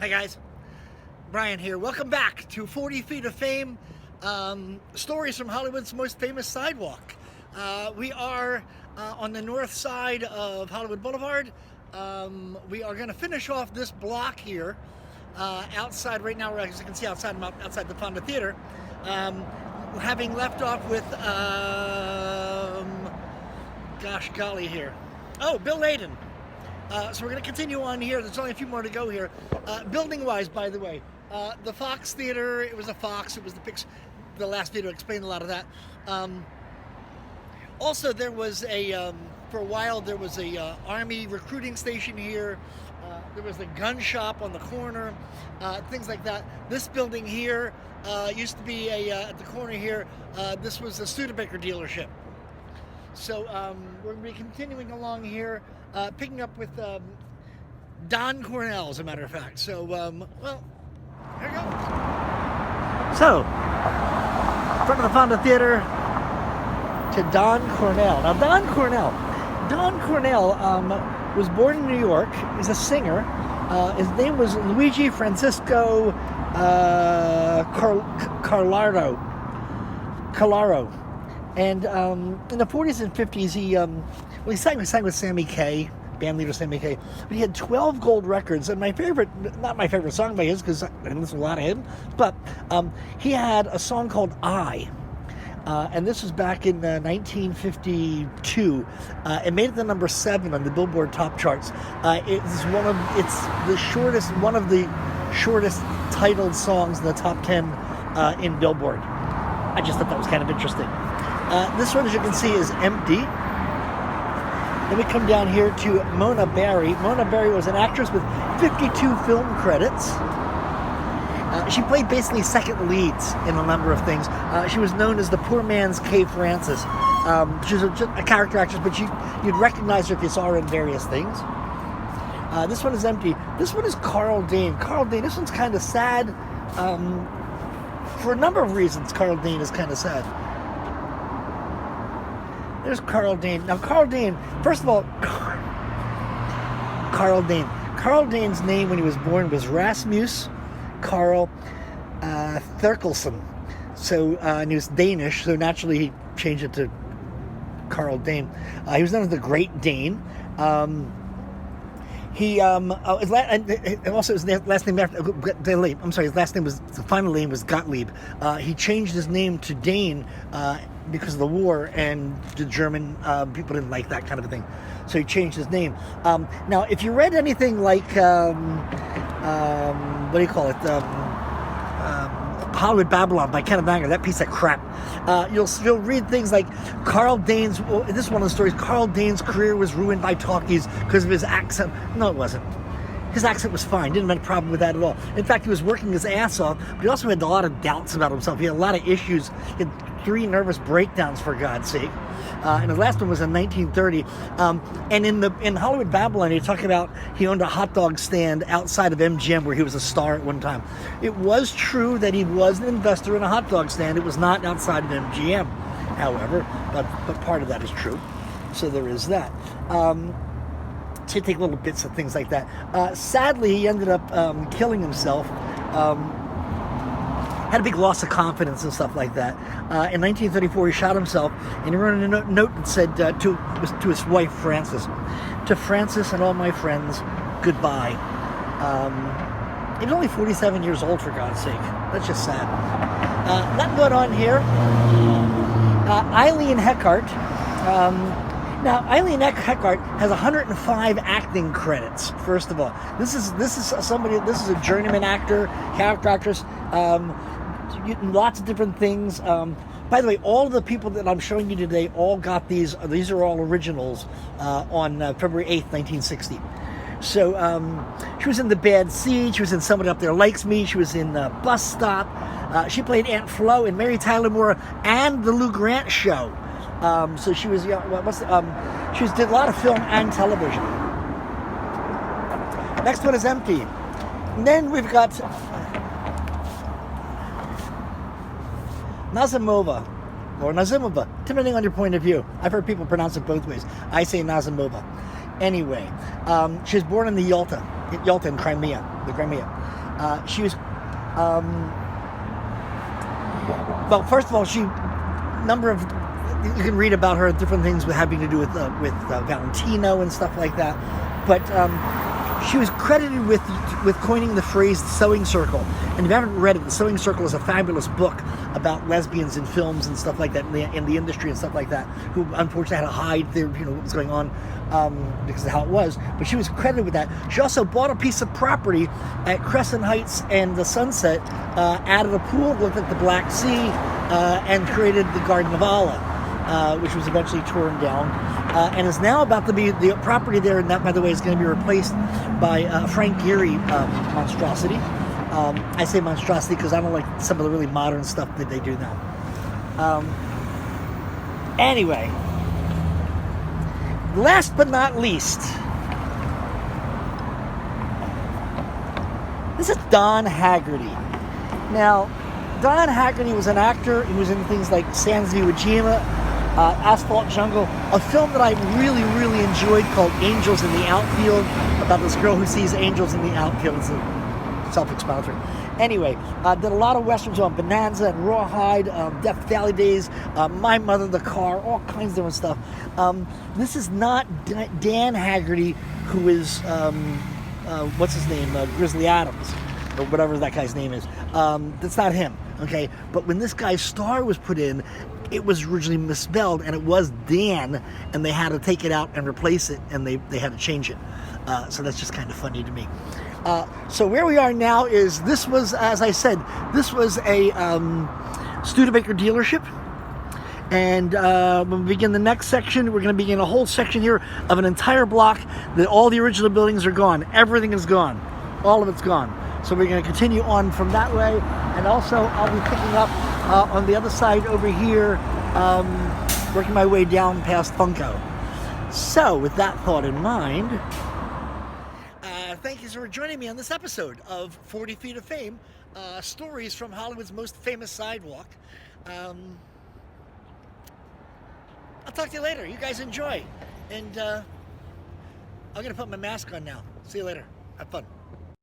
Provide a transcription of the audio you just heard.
Hi guys, Brian here. Welcome back to 40 Feet of Fame, stories from Hollywood's most famous sidewalk. We are on the north side of Hollywood Boulevard. We are going to finish off this block here outside right now, as you can see outside the Fonda Theater, having left off with, gosh golly here. Oh, Bill Layden. So we're going to continue on here. There's only a few more to go here. Building-wise, by the way, the Fox Theater, it was a Fox. It was the last video explained a lot of that. Also, there was for a while, there was a Army recruiting station here. There was a gun shop on the corner, things like that. This building here used to be at the corner here, this was a Studebaker dealership. So we're going to be continuing along here, picking up with Don Cornell, as a matter of fact. So, well, here we go. So, in front of the Fonda Theater to Don Cornell. Now, Don Cornell was born in New York. He's a singer. His name was Luigi Francisco Collaro. And in the 40s and 50s, he sang with Sammy Kaye, band leader Sammy Kaye. But he had 12 gold records. And not my favorite song by his, because I listen to a lot of him, but he had a song called I. And this was back in 1952. It made it to number 7 on the Billboard top charts. It's one of the shortest titled songs in the top 10 in Billboard. I just thought that was kind of interesting. This one, as you can see, is empty. Then we come down here to Mona Barry. Mona Barry was an actress with 52 film credits. She played basically second leads in a number of things. She was known as the poor man's Kay Francis. She was a character actress, but you'd recognize her if you saw her in various things. This one is empty. This one is Karl Dane. Karl Dane, this one's kind of sad. For a number of reasons, Karl Dane is kind of sad. There's Karl Dane. Now, Karl Dane, first of all, Karl Dane. Karl Dane's name when he was born was Rasmus Karl Therkelson. So, and he was Danish, so naturally he changed it to Karl Dane. He was known as the Great Dane. His final name was Gottlieb. He changed his name to Dane because of the war, and the German people didn't like that kind of a thing. So he changed his name. Now, if you read anything like, what do you call it? Hollywood Babylon by Kenneth Anger, that piece of crap. You'll read things like Karl Dane's, this is one of the stories, Karl Dane's career was ruined by talkies because of his accent. No, it wasn't. His accent was fine. Didn't have any problem with that at all. In fact, he was working his ass off, but he also had a lot of doubts about himself. He had a lot of issues. He had 3 nervous breakdowns, for God's sake. And his last one was in 1930. And in Hollywood Babylon, he talked about he owned a hot dog stand outside of MGM where he was a star at one time. It was true that he was an investor in a hot dog stand. It was not outside of MGM, however, but part of that is true. So there is that. So you take little bits of things like that. Sadly, he ended up killing himself. Had a big loss of confidence and stuff like that. In 1934, he shot himself, and he wrote a note that said to his wife, Frances, "To Frances and all my friends, goodbye." He was only 47 years old, for God's sake. That's just sad. Nothing going on here. Eileen Heckart. Now, Eileen Heckart has 105 acting credits. First of all, this is a journeyman actor, character actress, lots of different things. By the way, all the people that I'm showing you today all got these. These are all originals on February 8th, 1960. So she was in The Bad Seed. She was in Somebody Up There Likes Me. She was in Bus Stop. She played Aunt Flo in Mary Tyler Moore and The Lou Grant Show. So she was, did a lot of film and television. Next one is empty. And then we've got Nazimova, or Nazimova, depending on your point of view. I've heard people pronounce it both ways. I say Nazimova. Anyway, she was born in Yalta in Crimea, the Crimea. She was, well, first of all, you can read about her different things having to do with Valentino and stuff like that, but she was credited with coining the phrase "sewing circle." And if you haven't read it, The Sewing Circle is a fabulous book about lesbians in films and stuff like that, in the industry and stuff like that, who unfortunately had to hide their, what was going on because of how it was. But she was credited with that. She also bought a piece of property at Crescent Heights and the Sunset, added a pool, looked at the Black Sea, and created the Garden of Allah. Which was eventually torn down, and is now about to be, the property there, and that, by the way, is going to be replaced by Frank Gehry monstrosity. I say monstrosity because I don't like some of the really modern stuff that they do now. Anyway, last but not least, this is Don Haggerty. Now, Don Haggerty was an actor. He was in things like Sands of Iwo Jima, Asphalt Jungle, a film that I really, really enjoyed called Angels in the Outfield, about this girl who sees angels in the outfield. It's self-explanatory. Anyway, did a lot of westerns on Bonanza and Rawhide, Death Valley Days, My Mother, The Car, all kinds of different stuff. This is not Dan Haggerty, who is, what's his name, Grizzly Adams, or whatever that guy's name is. That's not him, okay? But when this guy's star was put in, it was originally misspelled, and it was Dan, and they had to take it out and replace it, and they had to change it. So that's just kind of funny to me. So where we are now is, this was, as I said, this was a Studebaker dealership. And when we begin the next section, we're going to begin a whole section here of an entire block that all the original buildings are gone. Everything is gone. All of it's gone. So we're going to continue on from that way. And also, I'll be picking up on the other side over here, working my way down past Funko. So, with that thought in mind, thank you for joining me on this episode of 40 Feet of Fame, stories from Hollywood's most famous sidewalk. I'll talk to you later. You guys enjoy. And I'm going to put my mask on now. See you later. Have fun.